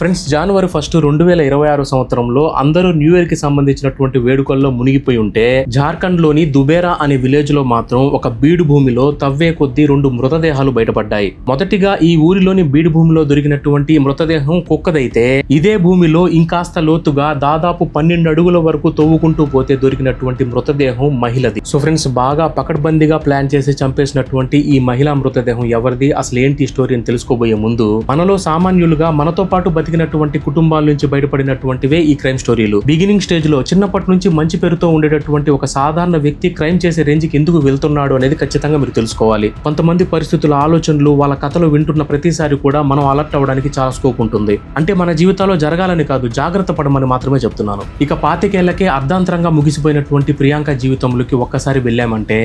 Friends, జనవరి 1 2026 సంవత్సరంలో అందరూ new year కి సంబంధించినటువంటి వేడుకల్లో మునిగిపోయి ఉంటే జార్ఖండ్ లోని దుబేరా అనే విలేజ్ లో మాత్రం ఒక బీడు భూమిలో తవ్వే కొద్దీ 2 మృతదేహాలు బయటపడ్డాయి. మొదటిగా ఈ ఊరిలోని బీడు భూమిలో దొరికినటువంటి మృతదేహం కుక్కదైతే, ఇదే భూమిలో ఇంకాస్త లోతుగా దాదాపు 12 అడుగుల వరకు తవ్వుకుంటూ పోతే దొరికినటువంటి మృతదేహం మహిళది. సో ఫ్రెండ్స్, బాగా పకడ్బందీగా ప్లాన్ చేసి చంపేసినటువంటి ఈ మహిళా మృతదేహం ఎవరిది, అసలు ఏంటి స్టోరీ అని తెలుసుకోబోయే ముందు, మనలో సామాన్యులుగా మనతో పాటు బతికినటువంటి కుటుంబాల నుంచి బయటపడినటువంటివే ఈ క్రైమ్ స్టోరీలు. బిగినింగ్ స్టేజ్ లో చిన్నప్పటి నుంచి మంచి పేరుతో ఉండేటటువంటి ఒక సాధారణ వ్యక్తి క్రైమ్ చేసే రేంజ్ కి ఎందుకు వెళ్తున్నాడు అనేది ఖచ్చితంగా మీరు తెలుసుకోవాలి. కొంతమంది పరిస్థితుల ఆలోచనలు, వాళ్ళ కథలు వింటున్న ప్రతిసారి కూడా మనం అలర్ట్ అవ్వడానికి చాలా స్కోప్ ఉంటుంది. అంటే మన జీవితాల్లో జరగాలని కాదు, జాగ్రత్త పడమని మాత్రమే చెప్తున్నాను. ఇక 25 ఏళ్లకే అర్ధాంతరంగా ముగిసిపోయినటువంటి ప్రియాంక జీవితంలోకి ఒక్కసారి వెళ్ళామంటే,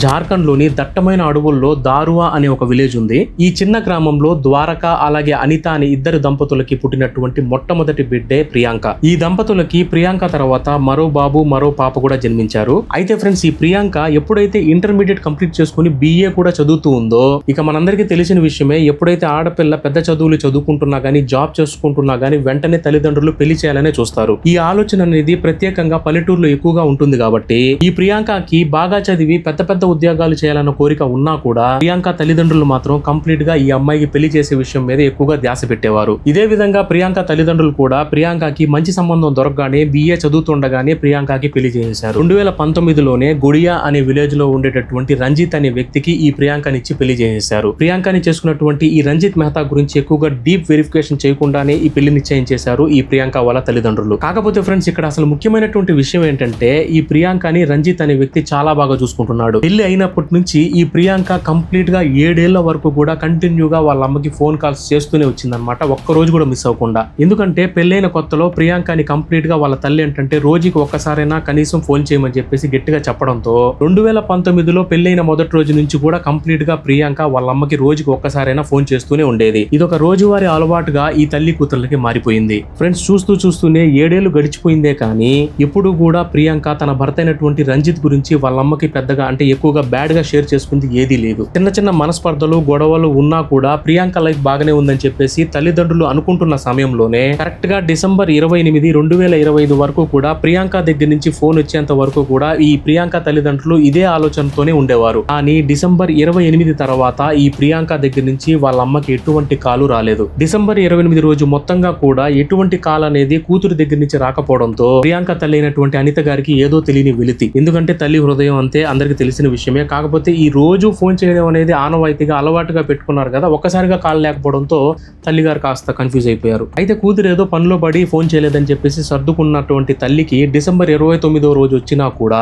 జార్ఖండ్ లోని దట్టమైన అడవుల్లో దారువా అనే ఒక విలేజ్ ఉంది. ఈ చిన్న గ్రామంలో ద్వారక అలాగే అనిత అనే ఇద్దరు దంపతులకి పుట్టినటువంటి మొట్టమొదటి బిడ్డే ప్రియాంక. ఈ దంపతులకి ప్రియాంక తర్వాత మరో బాబు మరో పాప కూడా జన్మించారు. అయితే ఫ్రెండ్స్, ఈ ప్రియాంక ఎప్పుడైతే ఇంటర్మీడియట్ కంప్లీట్ చేసుకుని BA కూడా చదువుతూ ఉందో, ఇక మనందరికీ తెలిసిన విషయమే, ఎప్పుడైతే ఆడపిల్ల పెద్ద చదువులు చదువుకుంటున్నా గానీ, జాబ్ చేసుకుంటున్నా గానీ వెంటనే తల్లిదండ్రులు పెళ్లి చేయాలనే చూస్తారు. ఈ ఆలోచన అనేది ప్రత్యేకంగా పల్లెటూరులో ఎక్కువగా ఉంటుంది కాబట్టి, ఈ ప్రియాంకకి బాగా చదివి పెద్ద పెద్ద ఉద్యోగాలు చేయాలన్న కోరిక ఉన్నా కూడా ప్రియాంక తల్లిదండ్రులు మాత్రం కంప్లీట్ గా ఈ అమ్మాయికి పెళ్లి చేసే విషయం మీద ఎక్కువగా ధ్యాస పెట్టేవారు. ఇదే విధంగా ప్రియాంక తల్లిదండ్రులు కూడా ప్రియాంకకి మంచి సంబంధం దొరకగానే BA చదువుతుండగానే ప్రియాంకకి పెళ్లి చేశారు. 2019లోనే గుడియా అనే విలేజ్ లో ఉండేటటువంటి రంజిత్ అనే వ్యక్తికి ఈ ప్రియాంకనిచ్చి పెళ్లి చేశారు. ప్రియాంకని చేసుకున్నటువంటి ఈ రంజిత్ మెహతా గురించి ఎక్కువగా డీప్ వెరిఫికేషన్ చేయకుండానే ఈ పెళ్లి నిశ్చయం చేశారు ఈ ప్రియాంక వాళ్ళ తల్లిదండ్రులు. కాకపోతే ఫ్రెండ్స్, ఇక్కడ అసలు ముఖ్యమైనటువంటి విషయం ఏంటంటే, ఈ ప్రియాంకని రంజిత్ అనే వ్యక్తి చాలా బాగా చూసుకుంటున్నాడు. పెళ్లి అయినప్పటి నుంచి ఈ ప్రియాంక కంప్లీట్ గా 7 ఏళ్ల వరకు కూడా కంటిన్యూగా వాళ్ళ అమ్మకి ఫోన్ కాల్స్ చేస్తూనే వచ్చిందనమాట, ఒక్క రోజు కూడా మిస్ అవ్వకుండా. ఎందుకంటే పెళ్లైన కొత్తలో ప్రియాంకని కంప్లీట్ గా వాళ్ళ తల్లి ఏంటంటే రోజుకి ఒక్కసారైనా కనీసం ఫోన్ చేయమని చెప్పేసి గట్టిగా చెప్పడంతో 2019లో పెళ్లైన మొదటి రోజు నుంచి కూడా కంప్లీట్ గా ప్రియాంక వాళ్ళ అమ్మకి రోజుకి ఒక్కసారైనా ఫోన్ చేస్తూనే ఉండేది. ఇది ఒక రోజువారీ అలవాటుగా ఈ తల్లి కూతుర్లకి మారిపోయింది. ఫ్రెండ్స్, చూస్తూనే 7 ఏళ్లు గడిచిపోయిందే కానీ ఎప్పుడు కూడా ప్రియాంక తన భర్త అయినటువంటి రంజిత్ గురించి వాళ్ళ అమ్మకి పెద్దగా అంటే ఎక్కువగా బ్యాడ్ గా షేర్ చేసుకుంది ఏదీ లేదు. చిన్న మనస్పర్ధలు గొడవలు ఉన్నా కూడా ప్రియాంక లైఫ్ బాగానే ఉందని చెప్పేసి తల్లిదండ్రులు అనుకుంటున్న సమయంలోనే కరెక్ట్ గా డిసెంబర్ 28, 2025 వరకు కూడా ప్రియాంక దగ్గర నుంచి ఫోన్ వచ్చేంత వరకు కూడా ఈ ప్రియాంక తల్లిదండ్రులు ఇదే ఆలోచనతోనే ఉండేవారు. కానీ డిసెంబర్ 28 తర్వాత ఈ ప్రియాంక దగ్గర నుంచి వాళ్ళ అమ్మకి ఎటువంటి కాలు రాలేదు. డిసెంబర్ 28 రోజు మొత్తంగా కూడా ఎటువంటి కాల్ అనేది కూతురు దగ్గర నుంచి రాకపోవడంతో ప్రియాంక తల్లి అయినటువంటి అనిత గారికి ఏదో తెలియని వెలితి. ఎందుకంటే తల్లి హృదయం అంతే, అందరికి తెలిసిన విషయమే. కాకపోతే ఈ రోజు ఫోన్ చేయడం అనేది ఆనవాయితీగా అలవాటుగా పెట్టుకున్నారు కదా, ఒక్కసారిగా కాల్ లేకపోవడంతో తల్లిగారు కాస్త కన్ఫ్యూజ్ అయిపోయారు. అయితే కూతురు ఏదో పనిలో పడి ఫోన్ చేయలేదని చెప్పేసి సర్దుకున్నటువంటి తల్లికి డిసెంబర్ 29వ రోజు వచ్చినా కూడా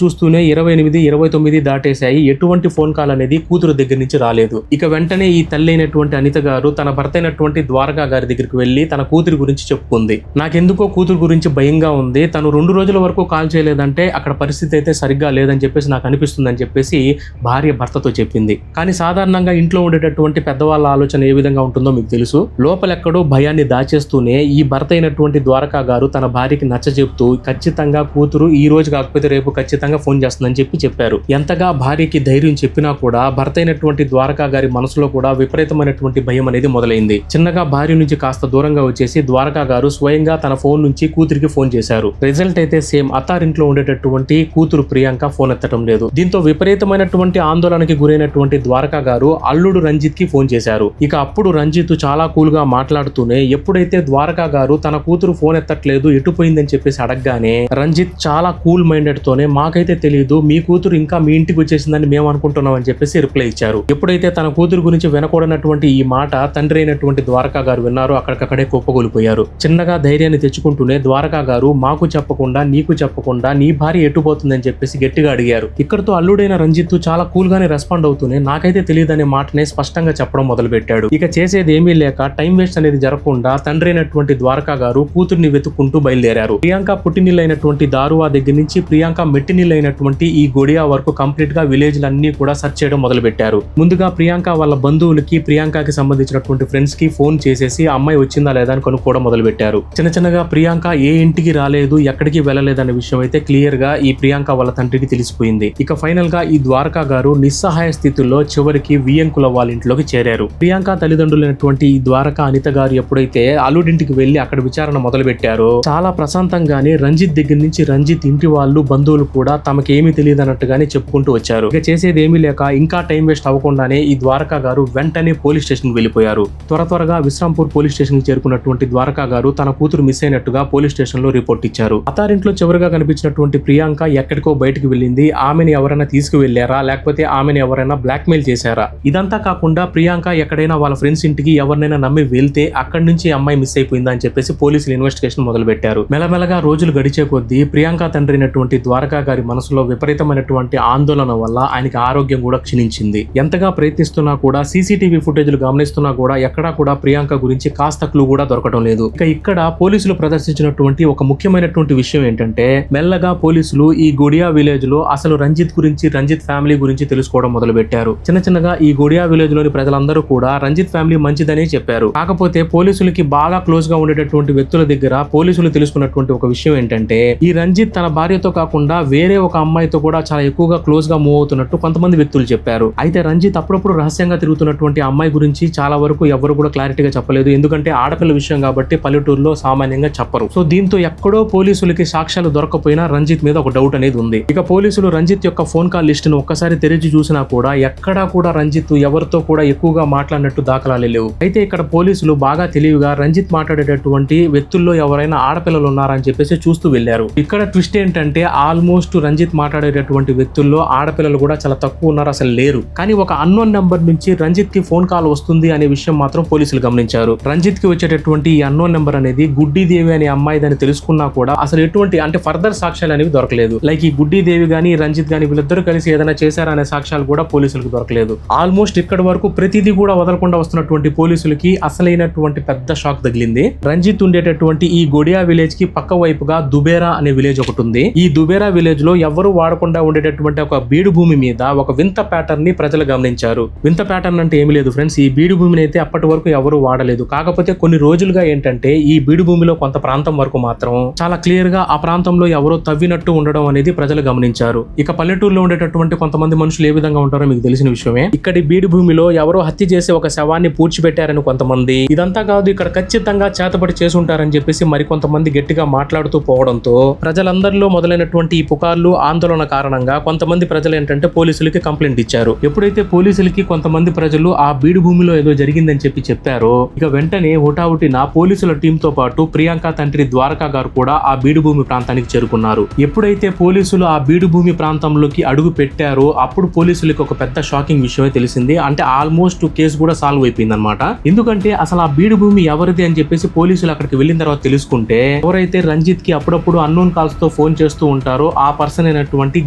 చూస్తూనే 28, 29 దాటేశాయి. ఎటువంటి ఫోన్ కాల్ అనేది కూతురు దగ్గర నుంచి రాలేదు. ఇక వెంటనే ఈ తల్లి అయినటువంటి అనిత గారు తన భర్త అయినటువంటి ద్వారకా గారి దగ్గరికి వెళ్లి తన కూతురు గురించి చెప్పుకుంది. నాకెందుకో కూతురు గురించి భయంగా ఉంది, తను 2 రోజుల వరకు కాల్ చేయలేదంటే అక్కడ పరిస్థితి అయితే సరిగ్గా లేదని చెప్పేసి నాకు అనిపిస్తుందని చెప్పేసి భార్య భర్తతో చెప్పింది. కానీ సాధారణంగా ఇంట్లో ఉండేటటువంటి పెద్దవాళ్ళ ఆలోచన ఏ విధంగా ఉంటుందో మీకు తెలుసు. లోపలెక్కడో భయాన్ని దాచేస్తూనే ఈ భర్త అయినటువంటి ద్వారకా గారు తన భార్యకి నచ్చ చెప్తూ ఖచ్చితంగా కూతురు ఈ రోజు కాకపోతే రేపు ఖచ్చితంగా ఫోన్ చేస్తుందని చెప్పారు. ఎంతగా భార్యకి ధైర్యం చెప్పినా కూడా భర్త అయినటువంటి ద్వారకా గారి మనసులో కూడా విపరీతమైనటువంటి భయం అనేది మొదలైంది. చిన్నగా భార్య నుంచి కాస్త దూరంగా వచ్చేసి ద్వారకా గారు స్వయంగా తన ఫోన్ నుంచి కూతురికి ఫోన్ చేశారు. రిజల్ట్ అయితే సేమ్. అత్తారింట్లో ఉండేటటువంటి కూతురు ప్రియాంక ఫోన్ ఎత్తడం లేదు. దీంతో విపరీతమైనటువంటి ఆందోళనకి గురైనటువంటి ద్వారకా గారు అల్లుడు రంజిత్ కి ఫోన్ చేశారు. ఇక అప్పుడు రంజిత్ చాలా కూల్ గా మాట్లాడుతూనే ఎప్పుడైతే ద్వారకా గారు తన కూతురు ఫోన్ ఎత్తట్లేదు, ఎటుపోయిందని చెప్పేసి అడగగానే రంజిత్ చాలా కూల్ మైండెడ్ తోనే మాకైతే తెలియదు, మీ కూతురు ఇంకా మీ ఇంటికి వచ్చేసిందని మేము అనుకుంటున్నాం అని చెప్పేసి రిప్లై ఇచ్చారు. ఎప్పుడైతే తన కూతురు గురించి వినకూడనటువంటి ఈ మాట తండ్రి అయినటువంటి ద్వారకా గారు విన్నారో అక్కడికక్కడే కుప్పగొలిపోయారు. చిన్నగా ధైర్యాన్ని తెచ్చుకుంటూనే ద్వారకా గారు మాకు చెప్పకుండా నీకు చెప్పకుండా నీ భార్య ఎటుపోతుందని చెప్పేసి గట్టిగా అడిగారు. ఇక్కడతో అల్లుడైన రంజిత్ చాలా కూల్ గానే రెస్పాండ్ అవుతూనే నాకైతే తెలియదనే మాటనే స్పష్టంగా చెప్పడం మొదలు పెట్టాడు. ఇక చేసేది ఏమీ లేక టైం వేస్ట్ అనేది జరగకుండా తండ్రి అయినటువంటి ద్వారకా గారు కూతుర్ని వెతుక్కుంటూ బయలుదేరారు. ప్రియాంక పుట్టినిల్లైనటువంటి దారువా దగ్గర నుంచి ప్రియాంక మెట్టినిల్లైనటువంటి ఈ గొడియా వరకు కంప్లీట్ గా విలేజ్ లన్నీ కూడా సెర్చ్ చేయడం మొదలు పెట్టారు. ముందుగా ప్రియాంక వాళ్ళ బంధువులకి, ప్రియాంకకి సంబంధించినటువంటి ఫ్రెండ్స్ కి ఫోన్ చేసేసి అమ్మాయి వచ్చిందా లేదా అని కనుక్కోవడం మొదలు పెట్టారు. చిన్నగా ప్రియాంక ఏ ఇంటికి రాలేదు, ఎక్కడికి వెళ్ళలేదనే విషయం అయితే క్లియర్ గా ఈ ప్రియాంక వాళ్ళ తండ్రికి తెలిసిపోయింది. ఇక ఫైనల్ ఫైనల్ గా ఈ ద్వారకా గారు నిస్సహాయ స్థితిలో చివరికి వియ్యంకుల వాళ్ళ ఇంట్లోకి చేరారు. ప్రియాంక తల్లిదండ్రులైనటువంటి ఈ ద్వారకా అనిత గారు ఎప్పుడైతే అల్లుడింటికి వెళ్లి అక్కడ విచారణ మొదలు పెట్టారో చాలా ప్రశాంతంగానే రంజిత్ దగ్గర నుంచి రంజిత్ ఇంటి వాళ్ళు బంధువులు కూడా తమకేమీ తెలియదు అన్నట్టుగానే చెప్పుకుంటూ వచ్చారు. ఇక చేసేది ఏమీ లేక ఇంకా టైం వేస్ట్ అవ్వకుండానే ఈ ద్వారకా గారు వెంటనే పోలీస్ స్టేషన్ కి వెళ్లిపోయారు. త్వరగా విశ్రాంపూర్ పోలీస్ స్టేషన్ కి చేరుకున్నటువంటి ద్వారకా గారు తన కూతురు మిస్ అయినట్టుగా పోలీస్ స్టేషన్ లో రిపోర్ట్ ఇచ్చారు. అత్తారింట్లో చివరిగా కనిపించినటువంటి ప్రియాంక ఎక్కడికో బయటకు వెళ్ళింది. ఆమెను ఎవరైనా తీసుకువెళ్లారా లేకపోతే ఆమెను ఎవరైనా బ్లాక్ మెయిల్ చేశారా? ఇదంతా కాకుండా ప్రియాంక ఎక్కడైనా వాళ్ళ ఫ్రెండ్స్ ఇంటికి ఎవరినైనా నమ్మి వెళ్తే అక్కడి నుంచి అమ్మాయి మిస్ అయిపోయిందా అని చెప్పేసి పోలీసులు ఇన్వెస్టిగేషన్ మొదలు పెట్టారు. మెల్లమెల్లగా రోజులు గడిచే కొద్దీ ప్రియాంక తండ్రి అయినటువంటి ద్వారకా గారి మనసులో విపరీతమైనటువంటి ఆందోళన వల్ల ఆయనకి ఆరోగ్యం కూడా క్షీణించింది. ఎంతగా ప్రయత్నిస్తున్నా కూడా సీసీటీవీ ఫుటేజ్లు గమనిస్తున్నా కూడా ఎక్కడా కూడా ప్రియాంక గురించి కాస్త క్లూ కూడా దొరకడం లేదు. ఇక ఇక్కడ పోలీసులు ప్రదర్శించినటువంటి ఒక ముఖ్యమైనటువంటి విషయం ఏంటంటే మెల్లగా పోలీసులు ఈ గొడియా విలేజ్ లో అసలు రంజిత్ గురించి రంజిత్ ఫ్యామిలీ గురించి తెలుసుకోవడం మొదలు పెట్టారు. చిన్నగా ఈ గొడియా విలేజ్ లోని ప్రజలందరూ కూడా రంజిత్ ఫ్యామిలీ మంచిదనే చెప్పారు. కాకపోతే పోలీసులకి బాగా క్లోజ్ గా ఉండేటటువంటి వ్యక్తుల దగ్గర పోలీసులు తెలుసుకున్నటువంటి ఒక విషయం ఏంటంటే ఈ రంజిత్ తన భార్యతో కాకుండా వేరే ఒక అమ్మాయితో కూడా చాలా ఎక్కువగా క్లోజ్ గా మూవ్ అవుతున్నట్టు కొంతమంది వ్యక్తులు చెప్పారు. అయితే రంజిత్ అప్పుడప్పుడు రహస్యంగా తిరుగుతున్నటువంటి అమ్మాయి గురించి చాలా వరకు ఎవరు కూడా క్లారిటీగా చెప్పలేదు. ఎందుకంటే ఆడపిల్ల విషయం కాబట్టి పల్లెటూరులో సామాన్యంగా చెప్పరు. సో దీంతో ఎక్కడో పోలీసులకి సాక్ష్యాలు దొరకపోయినా రంజిత్ మీద ఒక డౌట్ అనేది ఉంది. ఇక పోలీసులు రంజిత్ యొక్క ఫోన్ కాల్ లిస్ట్ ను ఒక్కసారి తెరిచి చూసినా కూడా ఎక్కడా కూడా రంజిత్ ఎవరితో కూడా ఎక్కువగా మాట్లాడినట్టు దాఖలాలు లేవు. అయితే ఇక్కడ పోలీసులు బాగా తెలివిగా రంజిత్ మాట్లాడేటటువంటి వ్యక్తుల్లో ఎవరైనా ఆడపిల్లలు ఉన్నారా అని చెప్పేసి చూస్తూ వెళ్లారు. ఇక్కడ ట్విస్ట్ ఏంటంటే ఆల్మోస్ట్ రంజిత్ మాట్లాడేటటువంటి వ్యక్తుల్లో ఆడపిల్లలు కూడా చాలా తక్కువ ఉన్నారు, అసలు లేరు. కానీ ఒక అన్నోన్ నెంబర్ నుంచి రంజిత్ కి ఫోన్ కాల్ వస్తుంది అనే విషయం మాత్రం పోలీసులు గమనించారు. రంజిత్ కి వచ్చేటటువంటి ఈ అన్నోన్ నెంబర్ అనేది గుడ్డీదేవి అనే అమ్మాయి దాన్ని తెలుసుకున్నా కూడా అసలు ఎటువంటి అంటే ఫర్దర్ సాక్ష్యాలు అనేవి దొరకలేదు. లైక్ ఈ గుడ్డీదేవి గానీ రంజిత్ గానీ వీళ్ళిద్దరూ కలిసి ఏదైనా చేశారనే సాక్ష్యాలు కూడా పోలీసులకు దొరకలేదు. ఆల్మోస్ట్ ఇక్కడ వరకు ప్రతిదీ కూడా వదలకుండా వస్తున్నటువంటి పోలీసులకి అసలైనటువంటి పెద్ద షాక్ తగిలింది. రంజిత్ ఉండేటటువంటి ఈ గొడియా విలేజ్ కి పక్క వైపుగా దుబేరా అనే విలేజ్ ఒకటి ఉంది. ఈ దుబేరా విలేజ్ లో ఎవరు వాడకుండా ఉండేటటువంటి ఒక బీడు భూమి మీద ఒక వింత ప్యాటర్న్ ని ప్రజలు గమనించారు. వింత ప్యాటర్న్ అంటే ఏమి లేదు ఫ్రెండ్స్, ఈ బీడు భూమిని అయితే అప్పటి వరకు ఎవరు వాడలేదు. కాకపోతే కొన్ని రోజులుగా ఏంటంటే ఈ బీడు భూమిలో కొంత ప్రాంతం వరకు మాత్రం చాలా క్లియర్ గా ఆ ప్రాంతంలో ఎవరో తవ్వినట్టు ఉండడం అనేది ప్రజలు గమనించారు. ఇక పల్లెటూరులో ఉండేటటువంటి కొంతమంది మనుషులు ఏ విధంగా ఉంటారో మీకు తెలిసిన విషయమే. ఇక్కడి బీడు భూమిలో ఎవరో హత్య చేసి ఒక శవాన్ని పూడ్చిపెట్టారని కొంతమంది, ఇదంతా కాదు ఇక్కడ ఖచ్చితంగా చేతబడి చేసుంటారని చెప్పేసి మరికొంతమంది గట్టిగా మాట్లాడుతూ పోవడంతో ప్రజలందరిలో మొదలైనటువంటి ఈ పుకార్లు ఆందోళన కారణంగా కొంతమంది ప్రజలు ఏంటంటే పోలీసులకి కంప్లైంట్ ఇచ్చారు. ఎప్పుడైతే పోలీసులకి కొంతమంది ప్రజలు ఆ బీడు భూమిలో ఏదో జరిగిందని చెప్పారో ఇక వెంటనే హుటాహుటిన పోలీసుల టీం తో పాటు ప్రియాంక తండ్రి ద్వారకా గారు కూడా ఆ బీడు భూమి ప్రాంతానికి చేరుకున్నారు. ఎప్పుడైతే పోలీసులు ఆ బీడు భూమి ప్రాంతంలోకి అడుగు పెట్టారో అప్పుడు పోలీసులకు ఒక పెద్ద షాకింగ్ విషయమే తెలిసింది. అంటే ఆల్మోస్ట్ కేసు కూడా సాల్వ్ అయిపోయింది అనమాట. ఎందుకంటే అసలు ఆ బీడు భూమి ఎవరిది అని చెప్పేసి పోలీసులు అక్కడికి వెళ్ళిన తర్వాత తెలుసుకుంటే ఎవరైతే రంజిత్ కి అప్పుడప్పుడు అన్నోన్ కాల్స్ తో ఫోన్ చేస్తూ ఉంటారో ఆ పర్సన్ అయినటువంటి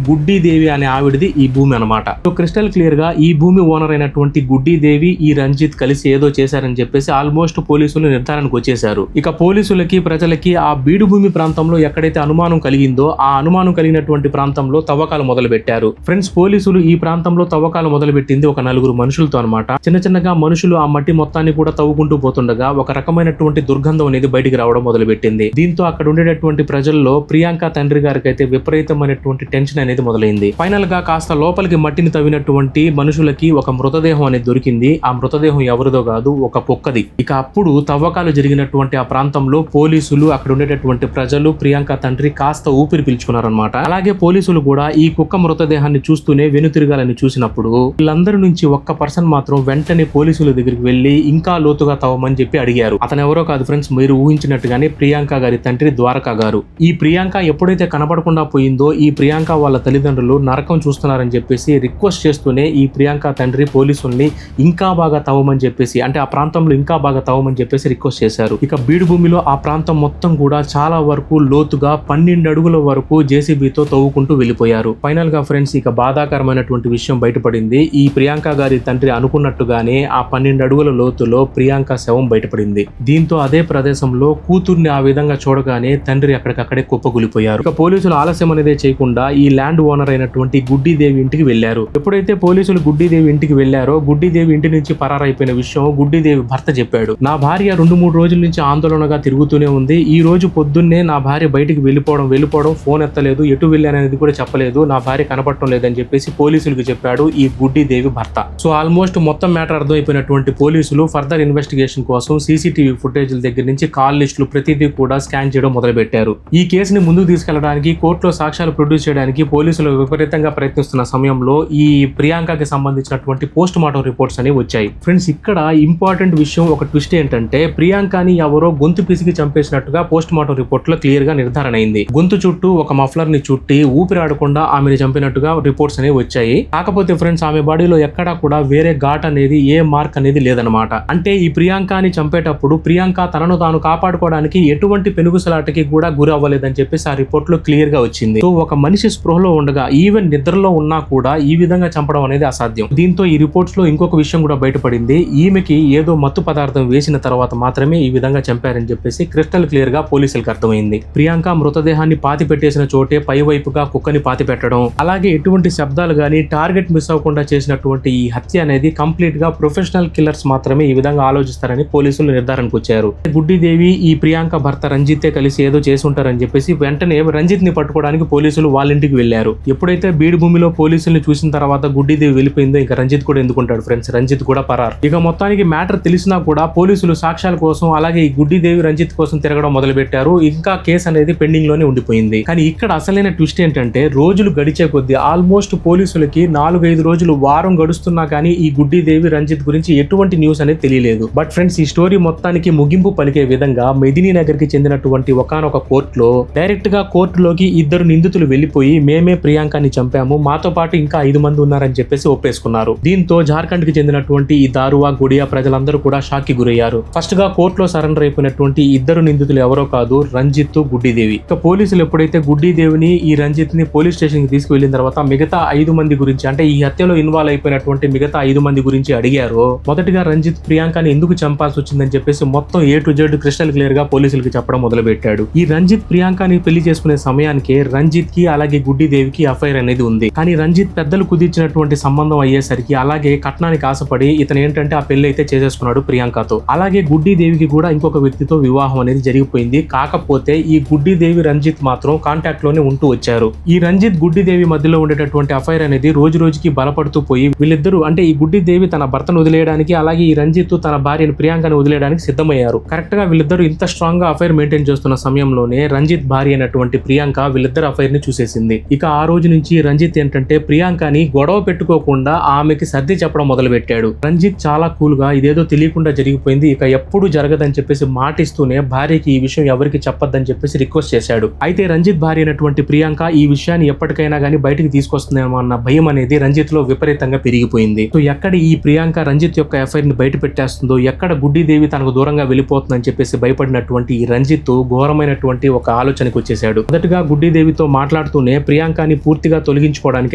గుడ్డీదేవి అనే ఆవిడది ఈ భూమి అనమాట. సో క్రిస్టల్ క్లియర్ గా ఈ భూమి ఓనర్ అయినటువంటి గుడ్డీదేవి ఈ రంజిత్ కలిసి ఏదో చేశారని చెప్పేసి ఆల్మోస్ట్ పోలీసులు నిర్ధారణకు వచ్చేశారు. ఇక పోలీసులకి ప్రజలకి ఆ బీడు భూమి ప్రాంతంలో ఎక్కడైతే అనుమానం కలిగిందో ఆ అనుమానం కలిగినటువంటి ప్రాంతంలో తవ్వకాలు మొదలు పెట్టారు. ఫ్రెండ్స్ పోలీసులు ఈ ప్రాంతంలో తవ్వకాలు మొదలు పెట్టింది ఒక నలుగురు మనుషులతో అనమాట. చిన్నగా మనుషులు ఆ మట్టి మొత్తాన్ని కూడా తవ్వుకుంటూ పోతుండగా ఒక రకమైనటువంటి దుర్గంధం అనేది బయటికి రావడం మొదలు పెట్టింది. దీంతో అక్కడ ఉండేటటువంటి ప్రజల్లో ప్రియాంక తండ్రి గారికి అయితే విపరీతమైనటువంటి టెన్షన్ అనేది మొదలైంది. ఫైనల్ గా కాస్త లోపలికి మట్టిని తవ్వినటువంటి మనుషులకి ఒక మృతదేహం అనేది దొరికింది. ఆ మృతదేహం ఎవరిదో కాదు, ఒక కుక్కది. ఇక అప్పుడు తవ్వకాలు జరిగినటువంటి ఆ ప్రాంతంలో పోలీసులు అక్కడ ఉండేటటువంటి ప్రజలు ప్రియాంక తండ్రి కాస్త ఊపిరి పీల్చుకున్నారనమాట. అలాగే పోలీసులు కూడా ఈ కుక్క మృతదేహాన్ని చూస్తూనే వెనుతిరగాలని చూసినప్పుడు వీళ్ళందరి నుంచి ఒక్క పర్సన్ మాత్రం వెంటనే పోలీసుల దగ్గరికి వెళ్లి ఇంకా లోతుగా తవ్వమని చెప్పి అడిగారు. అతను ఎవరో కాదు ఫ్రెండ్స్, మీరు ఊహించినట్టుగానే ప్రియాంక గారి తండ్రి ద్వారకా గారు. ఈ ప్రియాంక ఎప్పుడైతే కనపడకుండా పోయిందో ఈ ప్రియాంక వాళ్ళ తల్లిదండ్రులు నరకం చూస్తున్నారని చెప్పేసి రిక్వెస్ట్ చేస్తూనే ఈ ప్రియాంక తండ్రి పోలీసుల్ని ఇంకా బాగా తవ్వమని చెప్పేసి, అంటే ఆ ప్రాంతంలో ఇంకా బాగా తవ్వమని చెప్పేసి రిక్వెస్ట్ చేశారు. ఇక బీడు భూమిలో ఆ ప్రాంతం మొత్తం కూడా చాలా వరకు లోతుగా 12 అడుగుల వరకు జేసీబీతో తవ్వుకుంటూ వెళ్ళిపోయారు. ఫైనల్ గా ఫ్రెండ్స్ ఇక బాధాకరమైనటువంటి విషయం బయటపడింది. ఈ ప్రియాంక గారి తండ్రి అనుకున్నట్టుగానే ఆ 12 అడుగుల లోతులో ప్రియాంక శవం బయటపడింది. దీంతో అదే ప్రదేశంలో కూతుర్ని ఆ విధంగా చూడగానే తండ్రి అక్కడికక్కడే కుప్పకూలిపోయారు. ఇక పోలీసులు ఆలస్యం అనేది చేయకుండా ఈ ల్యాండ్ ఓనర్ అయినటువంటి గుడ్డీదేవి ఇంటికి వెళ్లారు. ఎప్పుడైతే పోలీసులు గుడ్డీదేవి ఇంటికి వెళ్లారో గుడ్డీదేవి ఇంటి నుంచి పరారైపోయిన విషయం గుడ్డీదేవి భర్త చెప్పాడు. నా భార్య 2-3 రోజుల నుంచి ఆందోళనగా తిరుగుతూనే ఉంది. ఈ రోజు పొద్దున్నే నా భార్య బయటికి వెళ్ళిపోవడం ఫోన్ ఎత్తలేదు, ఎటు వెళ్ళాననేది కూడా చెప్పలేదు, నా భార్య కనపడటం లేదని చెప్పేసి పోలీసులకు చెప్పాడు ఈ గుడ్డి దేవి భర్త. సో ఆల్మోస్ట్ మొత్తం మ్యాటర్ అర్థమైపోయినటువంటి పోలీసులు ఫర్దర్ ఇన్వెస్టిగేషన్ కోసం సీసీటీవీ ఫుటేజ్ల దగ్గర నుంచి కాల్ లిస్టులు ప్రతిదీ కూడా స్కాన్ చేయడం మొదలు పెట్టారు. ఈ కేసుని ముందుకు తీసుకెళ్లడానికి, కోర్టులో సాక్ష్యాలు ప్రొడ్యూస్ చేయడానికి పోలీసులు విపరీతంగా ప్రయత్నిస్తున్న సమయంలో ఈ ప్రియాంకకి సంబంధించినటువంటి పోస్ట్ మార్టం రిపోర్ట్స్ అనేవి వచ్చాయి. ఫ్రెండ్స్, ఇక్కడ ఇంపార్టెంట్ విషయం, ఒక ట్విస్ట్ ఏంటంటే ప్రియాంకని ఎవరో గొంతు పిసికి చంపేసినట్టుగా పోస్ట్ మార్టం రిపోర్ట్ లో క్లియర్ గా నిర్ధారణ అయింది. గొంతు చుట్టూ ఒక మఫ్లర్ ని చుట్టి ఊపిరాడకుండా ఆమెను చంపినట్టుగా రిపోర్ట్స్ అనేవి వచ్చాయి. కాకపోతే ఫ్రెండ్స్, ఆమె బాడీలో ఎక్కడా కూడా వేరే ఘాట్ అనేది, ఏ మార్క్ అనేది లేదనమాట. అంటే ఈ ప్రియాంకని చంపేటప్పుడు ప్రియాంక తనను తాను కాపాడుకోవడానికి ఎటువంటి పెనుగుసలాటకి కూడా గురి అవ్వలేదని చెప్పేసి ఆ రిపోర్ట్ లో క్లియర్ గా వచ్చింది. సో ఒక మనిషి స్పృహలో ఉండగా, ఈవెన్ నిద్రలో ఉన్నా కూడా ఈ విధంగా చంపడం అనేది అసాధ్యం. దీంతో ఈ రిపోర్ట్స్ లో ఇంకొక విషయం కూడా బయటపడింది. ఈమెకి ఏదో మత్తు పదార్థం వేసిన తర్వాత మాత్రమే ఈ విధంగా చంపారని చెప్పేసి క్రిస్టల్ క్లియర్ గా పోలీసులకు అర్థమైంది. ప్రియాంక మృతదేహాన్ని పాతి పెట్టేసిన చోటే పై వైపుగా కుక్కని పాతి పెట్టడం, అలాగే ఎటువంటి శబ్దాలు గానీ టార్గెట్ మిస్ అవ్వకుండా చేసినటువంటి ఈ హత్య అనేది కంప్లీట్ గా ప్రొఫెషనల్ కిల్లర్స్ మాత్రమే ఈ విధంగా ఆలోచిస్తారని పోలీసులు నిర్ధారణకు వచ్చారు. గుడ్డిదేవి ఈ ప్రియాంక భర్త రంజిత్ కలిసి ఏదో చేసి ఉంటారని చెప్పేసి వెంటనే రంజిత్ ని పట్టుకోవడానికి పోలీసులు వాళ్ళ ఇంటికి వెళ్లారు. ఎప్పుడైతే బీడు భూమిలో పోలీసుల్ని చూసిన తర్వాత గుడ్డిదేవి వెళ్ళిపోయిందో ఇంకా రంజిత్ కూడా ఎందుకుంటాడు ఫ్రెండ్స్, రంజిత్ కూడా పరారు. ఇక మొత్తానికి మ్యాటర్ తెలిసినా కూడా పోలీసులు సాక్ష్యాల కోసం, అలాగే ఈ గుడ్డిదేవి రంజిత్ కోసం తిరగడం మొదలు పెట్టారు. ఇంకా కేసు అనేది పెండింగ్ లోనే ఉండిపోయింది. కానీ ఇక్కడ అసలైన ట్విస్ట్ ఏంటంటే రోజులు గడిచే కొద్దీ ఆల్మోస్ట్ పోలీసులకి 4-5 రోజులు, వారం గడుస్తున్నా కానీ ఈ గుడ్డిదేవి రంజిత్ గురించి ఎటువంటి న్యూస్ అనేది తెలియలేదు. బట్ ఫ్రెండ్స్, ఈ స్టోరీ మొత్తానికి ముగింపు పలికే విధంగా మెదినీ నగర్ కి చెందినటువంటి ఒకానొక కోర్టులో డైరెక్ట్ గా కోర్టులోకి 2 నిందితులు వెళ్లిపోయి మేమే ప్రియాంకని చంపాము, మాతో పాటు ఇంకా 5 మంది ఉన్నారని చెప్పేసి ఒప్పేసుకున్నారు. దీంతో జార్ఖండ్ కి చెందినటువంటి ఈ దారువా గుడియా ప్రజలందరూ కూడా షాక్ కి గురయ్యారు. ఫస్ట్ గా కోర్టులో సరెండర్ అయిపోయినటువంటి 2 నిందితులు ఎవరో కాదు, రంజిత్, గుడ్డిదేవి. ఇక పోలీసులు ఎప్పుడైతే గుడ్డిదేవిని, ఈ రంజిత్ ని పోలీస్ స్టేషన్ కి తీసుకువెళ్లిన తర్వాత మిగతా 5 మంది గురించి, అంటే ఈ హత్యలో ఇన్వాల్వ్ అయిపోయినటువంటి మిగతా 5 మంది గురించి అడిగారు. మొదటిగా రంజిత్ ప్రియాంకని ఎందుకు చంపాల్సి వచ్చిందని చెప్పేసి మొత్తం A to Z crystal clear గా పోలీసులకు చెప్పడం మొదలు పెట్టాడు. ఈ రంజిత్ ప్రియాంకని పెళ్లి చేసుకునే సమయానికి రంజిత్ కి అలాగే గుడ్డిదేవికి అఫైర్ అనేది ఉంది. కానీ రంజిత్ పెద్దలు కుదిర్చినటువంటి సంబంధం అయ్యేసరికి, అలాగే కట్నానికి ఆశపడి ఇతను ఏంటంటే ఆ పెళ్లి అయితే చేసేసుకున్నాడు ప్రియాంకతో. అలాగే గుడ్డిదేవికి కూడా ఇంకొక వ్యక్తితో వివాహం అనేది జరిగిపోయింది. కాకపోతే ఈ గుడ్డిదేవి రంజిత్ మాత్రం కాంటాక్ట్ లోనే ఉంటూ వచ్చారు. ఈ రంజిత్ గుడ్డిదేవి మధ్యలో ఉండేటటువంటి అఫైర్ అనేది రోజు రోజుకి బలపడుతూ పోయి వీళ్ళిద్దరూ, అంటే ఈ గుడ్డిదేవి తన భర్తను వదిలేయడానికి, అలాగే ఈ రంజిత్ తన భార్యను ప్రియాంకను వదిలేయడానికి సిద్ధమయ్యారు. కరెక్ట్ గా వీళ్ళిద్దరూ ఇంత స్ట్రాంగ్ గా అఫైర్ మెయింటైన్ చేస్తున్న సమయంలోనే రంజిత్ భార్య అయినటువంటి ప్రియాంక వీళ్ళిద్దరు అఫైర్ ని చూసేసింది. ఇక ఆ రోజు నుంచి రంజిత్ ఏంటంటే ప్రియాంకని గొడవ పెట్టుకోకుండా ఆమెకి సర్ది చెప్పడం మొదలు పెట్టాడు. రంజిత్ చాలా కూల్ గా ఇదేదో తెలియకుండా జరిగిపోయింది, ఇక ఎప్పుడు జరగదని చెప్పేసి మాటిస్తూనే భార్యకి ఈ విషయం ఎవరికి చెప్పొద్దని చెప్పేసి రిక్వెస్ట్ చేశాడు. అయితే రంజిత్ భార్య అయినటువంటి ప్రియాంక ఈ విషయాన్ని ఎప్పటికైనా గానీ బయటికి తీసుకొస్తుందేమో అన్న భయం అనేది రంజిత్ లో విపరీతంగా పెరిగిపోయింది. సో ఎక్కడ ఈ ప్రియాంక రంజిత్ యొక్క అఫైర్ ని బయట పెట్టేస్తుందో, ఎక్కడ గుడ్డిదేవి తనకు దూరంగా వెళ్ళిపోతుందని చెప్పేసి భయపడినటువంటి ఈ రంజిత్ ఘోరమైనటువంటి ఒక ఆలోచనకు వచ్చేసాడు. మొదటగా గుడ్డిదేవితో మాట్లాడుతూనే ప్రియాంకని పూర్తిగా తొలగించుకోవడానికి,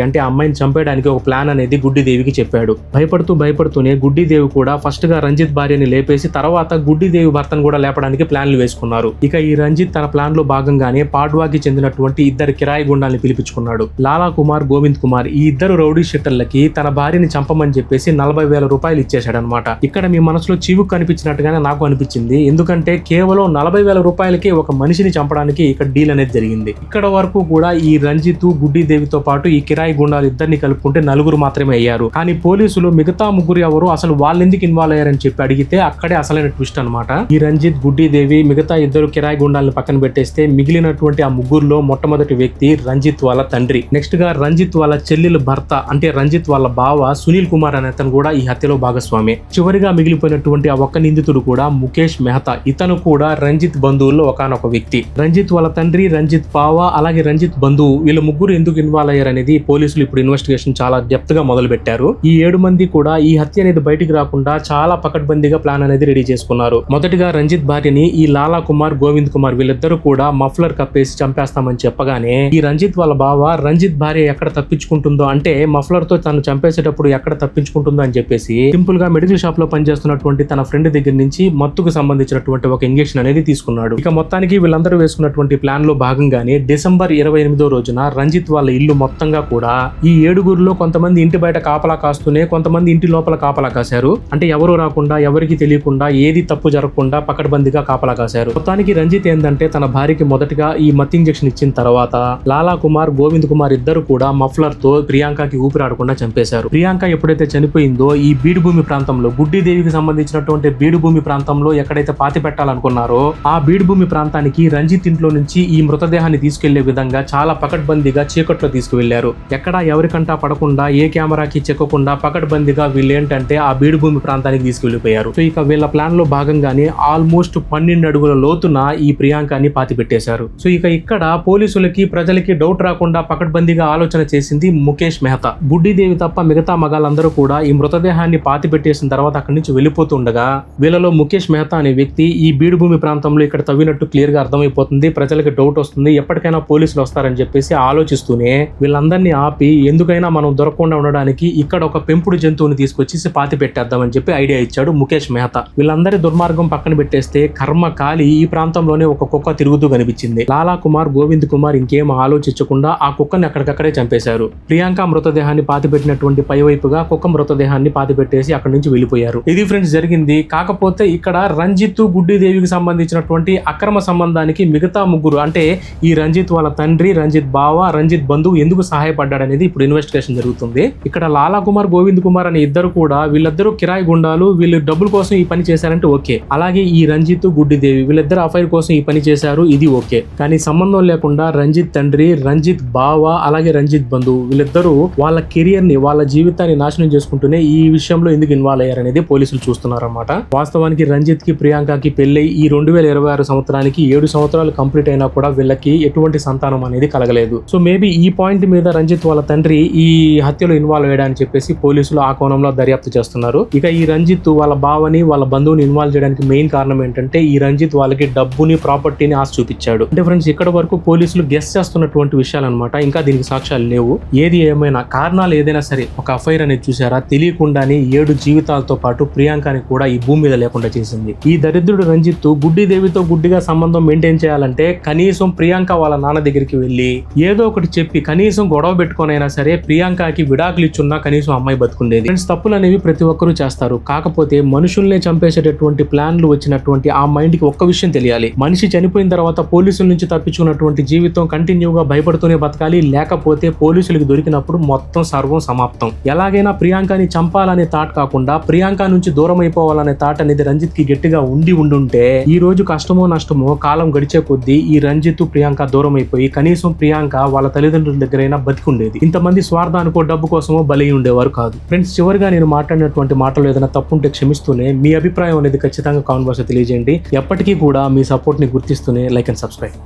అంటే ఆ అమ్మాయిని చంపేయడానికి ఒక ప్లాన్ అనేది గుడ్డిదేవికి చెప్పాడు. భయపడుతూనే గుడ్డిదేవి కూడా ఫస్ట్ గా రంజిత్ భార్యని లేపేసి తర్వాత గుడ్డిదేవి భర్తను కూడా లేపడానికి ప్లాన్లు వేసుకున్నారు. ఇక ఈ రంజిత్ తన ప్లాన్ లో భాగంగానే పాడ్వాకి చెందినటువంటి 2 కిరాయి గుండాల్ని పిలిపించుకున్నాడు. లాలా కుమార్, గోవింద్ కుమార్, ఈ 2 రౌడీ షీటర్లకి తన భార్యని చంపమని చెప్పేసి 40,000 రూపాయలు ఇచ్చేశాడు అనమాట. ఇక్కడ మీ మనసులో చీవు కనిపించినట్టుగానే నాకు అనిపించింది. ఎందుకంటే కేవలం 40,000 రూపాయలకి ఒక మనిషిని చంపడానికి ఇక్కడ డీల్ అనేది జరిగింది. ఇక్కడ వరకు కూడా ఈ రంజిత్, గుడ్డిదేవితో పాటు ఈ కిరాయి గుండాలు ఇద్దరిని కలుపుకుంటే 4 మాత్రమే అయ్యారు. కానీ పోలీసులు మిగతా 3 ఎవరు, అసలు వాళ్ళు ఎందుకు ఇన్వాల్వ్ అయ్యారని చెప్పి అడిగితే అక్కడే అసలైన ట్విస్ట్ అనమాట. ఈ రంజిత్, గుడ్డిదేవి, మిగతా 2 కిరాయి గుండాలను పక్కన పెట్టేస్తే మిగిలినటువంటి ఆ 3లో మొట్టమొదటి వ్యక్తి రంజిత్ వాళ్ళ తండ్రి. నెక్స్ట్ గా రంజిత్ వాళ్ళ చెల్లెలు భర్త, అంటే రంజిత్ వాళ్ళ బావ సునీల్ కుమార్ అనే అతను కూడా ఈ హత్యలో భాగస్వామి. చివరిగా మిగిలిపోయినటువంటి ఆ ఒక్క నిందితుడు కూడా ముఖేష్ మెహతా. ఇతను కూడా రంజిత్ బంధువుల్లో ఒకానొక వ్యక్తి. రంజిత్ వాళ్ళ తండ్రి, రంజిత్ బావ, అలాగే రంజిత్ బంధువు, వీళ్ళ 3 ఎందుకు ఇన్వాల్వ్ అయ్యారనేది పోలీసులు ఇప్పుడు ఇన్వెస్టిగేషన్ చాలా డెప్త్ గా మొదలు పెట్టారు. ఈ 7 మంది కూడా ఈ హత్య అనేది బయటికి రాకుండా చాలా పకడ్బందీగా ప్లాన్ అనేది రెడీ చేసుకున్నారు. మొదటిగా రంజిత్ భార్యని ఈ లాలా కుమార్, గోవింద్ కుమార్ వీళ్ళిద్దరూ కూడా మఫ్లర్ కప్పేసి చంపేస్తామని చెప్పగానే ఈ రంజిత్ వాళ్ళ బావ రంజిత్ భార్య ఎక్కడ తప్పించుకుంటుందో, అంటే మఫ్లర్ తో తను చంపేసేటప్పుడు ఎక్కడ తప్పించుకుంటుందో అని చెప్పేసి సింపుల్ గా మెడికల్ షాప్ లో పనిచేస్తున్నటువంటి తన ఫ్రెండ్ దగ్గర నుంచి మత్తుకు సంబంధించినటువంటి ఒక ఇంజెక్షన్ అనేది తీసుకున్నాడు. ఇక మొత్తానికి వీళ్ళందరూ వేసుకున్నటువంటి ప్లాన్ లో భాగంగానే డిసెంబర్ 28వ రోజున రంజిత్ వాళ్ళ ఇల్లు మొత్తంగా కూడా ఈ 7గురిలో కొంతమంది ఇంటి బయట కాపలా కాస్తూనే కొంతమంది ఇంటి లోపల కాపలా కాశారు. అంటే ఎవరు రాకుండా, ఎవరికి తెలియకుండా, ఏది తప్పు జరగకుండా పకడ్బందీగా కాపలా కాశారు. మొత్తానికి రంజిత్ ఏంటంటే తన భార్యకి మొదటగా ఈ మత్తు ఇంజెక్షన్ ఇచ్చిన తర్వాత లాలా కుమార్, గోవింద్ కుమార్ ఇద్దరు కూడా మఫ్లర్ తో ప్రియాంకకి ఊపిరాడకుండా చంపేశారు. ప్రియాంక ఎప్పుడైతే చనిపోయిందో ఈ బీడు భూమి ప్రాంతంలో గుడ్డిదేవికి సంబంధించినటువంటి బీడు భూమి ప్రాంతంలో ఎక్కడైతే పాతి పెట్టాలనుకున్నారో ఆ బీడు భూమి ప్రాంతానికి రంజిత్ ఇంట్లో నుంచి ఈ మృతదేహాన్ని తీసుకెళ్లే విధంగా చాలా పకడ్బందీగా చీకట్లో తీసుకువెళ్లారు. ఎక్కడా ఎవరికంటా పడకుండా ఏ కెమెరాకి చెక్కకుండా పకడ్బందీగా వీళ్ళు ఏంటంటే ఆ బీడు భూమి ప్రాంతానికి తీసుకెళ్లిపోయారు. సో ఇక వీళ్ళ ప్లాన్ లో భాగంగానే ఆల్మోస్ట్ 12 అడుగుల లోతున ఈ ప్రియాంకని పాతి పెట్టేశారు. సో ఇక ఇక్కడ పోలీసులకి ప్రజలకి డౌట్ రాకుండా పకడ్బందీగా ఆలోచన చేసింది ముఖేష్ మెహతా. గుడ్డిదేవి తప్ప మిగతా మగాళ్ళందరూ కూడా ఈ మృతదేహాన్ని పాతి పెట్టేసిన తర్వాత అక్కడి నుంచి వెళ్ళిపోతుండగా వీళ్ళలో ముఖేష్ మెహతా అనే వ్యక్తి ఈ బీడు భూమి ప్రాంతంలో ఇక్కడ తవ్వినట్టు క్లియర్ గా అర్థమైపోతుంది. ప్రజలకు డౌట్ వస్తుంది, ఎప్పటికైనా పోలీసులు వస్తారని చెప్పేసి ఆలోచిస్తూనే వీళ్ళందరినీ ఆపి ఎందుకైనా మనం దొరకకుండా ఉండడానికి ఇక్కడ ఒక పెంపుడు జంతువుని తీసుకొచ్చి పాతి పెట్టేద్దామని చెప్పి ఐడియా ఇచ్చాడు ముఖేష్ మెహతా. వీళ్ళందరి దుర్మార్గం పక్కన పెట్టేస్తే కర్మ కాలి ఈ ప్రాంతంలోనే ఒక కుక్క తిరుగుతూ కనిపించింది. లాలా కుమార్, గోవింద్ కుమార్ ఇంకేం ఆలోచించకుండా ఆ కుక్కని అక్కడికక్కడే చంపేశారు. ప్రియాంక మృతదేహాన్ని పాతి పెట్టినటువంటి పైవైపుగా కుక్క మృతదేహాన్ని పాతి పెట్టేసి అక్కడి నుంచి వెళ్ళిపోయారు. ఇది ఫ్రెండ్స్ జరిగింది. కాకపోతే ఇక్కడ రంజిత్, గుడ్డిదేవికి సంబంధించినటువంటి అక్రమ సంబంధానికి మిగతా ముగ్గురు అంటే ఈ రంజిత్ వాళ్ళ తండ్రి, రంజిత్ బావ, రంజిత్ బంధువు ఎందుకు సహాయపడ్డాడనేది ఇప్పుడు ఇన్వెస్టిగేషన్ జరుగుతుంది. ఇక్కడ లాలా కుమార్, గోవింద్ కుమార్ అనే ఇద్దరు కూడా వీళ్ళిద్దరూ కిరాయి గుండాలు, వీళ్ళు డబ్బుల కోసం ఈ పని చేశారంటే ఓకే. అలాగే ఈ రంజిత్, గుడ్డిదేవి వీళ్ళిద్దరు అఫైర్ కోసం ఈ పని చేశారు, ఇది ఓకే. కానీ సంబంధం లేకుండా రంజిత్ తండ్రి, రంజిత్ బావ, అలాగే రంజిత్ బంధువు వీళ్ళిద్దరూ వాళ్ళ కెరియర్ ని, వాళ్ళ జీవితాన్ని నాశనం చేసుకుంటూనే ఈ విషయంలో ఎందుకు ఇన్వాల్వ్ అయ్యారనేది పోలీసులు చూస్తున్నారన్నమాట. వాస్తవానికి రంజిత్ కి ప్రియాంకకి పెళ్లి ఈ 2026 సంవత్సరానికి 7 సంవత్సరాలు కంప్లీట్ అయినా కూడా వీళ్ళకి ఎటువంటి సంతానం అనేది కలగలేదు. సో మేబీ ఈ పాయింట్ మీద రంజిత్ వాళ్ళ తండ్రి ఈ హత్యలో ఇన్వాల్వ్ అయ్యాడని చెప్పేసి పోలీసులు ఆ కోణంలో దర్యాప్తు చేస్తున్నారు. ఇక ఈ రంజిత్ వాళ్ళ బావని, వాళ్ళ బంధువుని ఇన్వాల్వ్ చేయడానికి మెయిన్ కారణం ఏంటంటే ఈ రంజిత్ వాళ్ళకి డబ్బుని, ప్రాపర్టీని ఆశ చూపించాడు. అంటే ఫ్రెండ్స్ ఇక్కడ వరకు పోలీసులు గెస్ చేస్తున్నటువంటి విషయాలు అనమాట. ఇంకా దీనికి సాక్ష్యాలు లేవు. ఏది ఏమైనా కారణాలు ఏదైనా సరే ఒక అఫైర్ అనేది చూసారా, తెలియకుండానే 7 జీవితాలతో పాటు ప్రియాంకని కూడా ఈ భూమి మీద లేకుండా చేసింది. ఈ దరిద్రుడు రంజిత్ గుడ్డిదేవితో గుడ్డిగా సంబంధం మెయింటైన్ చేయాలంటే కనీసం ప్రియాంక వాళ్ళ నాన్న దగ్గరికి వెళ్ళి ఏదో ఒకటి చెప్పి కనీసం గొడవ పెట్టుకునైనా సరే ప్రియాంకకి విడాకులు ఇచ్చున్నా కనీసం అమ్మాయి బతుకుండేది. ఫ్రెండ్స్ తప్పులు అనేవి ప్రతి ఒక్కరూ చేస్తారు. కాకపోతే మనుషుల్నే చంపేసేటటువంటి ప్లాన్లు వచ్చినటువంటి ఆ మైండ్ కి ఒక్క విషయం తెలియాలి. మనిషి చనిపోయిన తర్వాత పోలీసుల నుంచి తప్పించుకున్నటువంటి జీవితం కంటిన్యూగా భయపడుతూనే బతకాలి. లేకపోతే పోలీసులకు దొరికినప్పుడు మొత్తం సర్వం సమాప్తం. ఎలాగైనా ప్రియాంకని చంపాలనే థాట్ కాకుండా ప్రియాంక నుంచి దూరం అయిపోవాలనే థాట్ అనేది రంజిత్ కి గట్టిగా ఉండుంటే ఈ రోజు కష్టమో నష్టమో కాలం గడిచే కొద్దీ ఈ రంజిత్, ప్రియాంక దూరం అయిపోయి కనీసం ప్రియాంక వాళ్ళ తల్లిదండ్రుల దగ్గరైనా బతికుండేది. ఇంతమంది స్వార్థానికో డబ్బు కోసమో బలి ఉండేవారు కాదు. ఫ్రెండ్స్ చివరిగా నేను మాట్లాడినటువంటి మాటలు ఏదైనా తప్పుంటే క్షమిస్తూనే మీ అభిప్రాయం అనేది ఖచ్చితంగా కామెంట్ బాక్స్ లో తెలియజేయండి. ఎప్పటికీ కూడా మీ సపోర్ట్ ని గుర్తిస్తూనే లైక్ అండ్ సబ్స్క్రైబ్.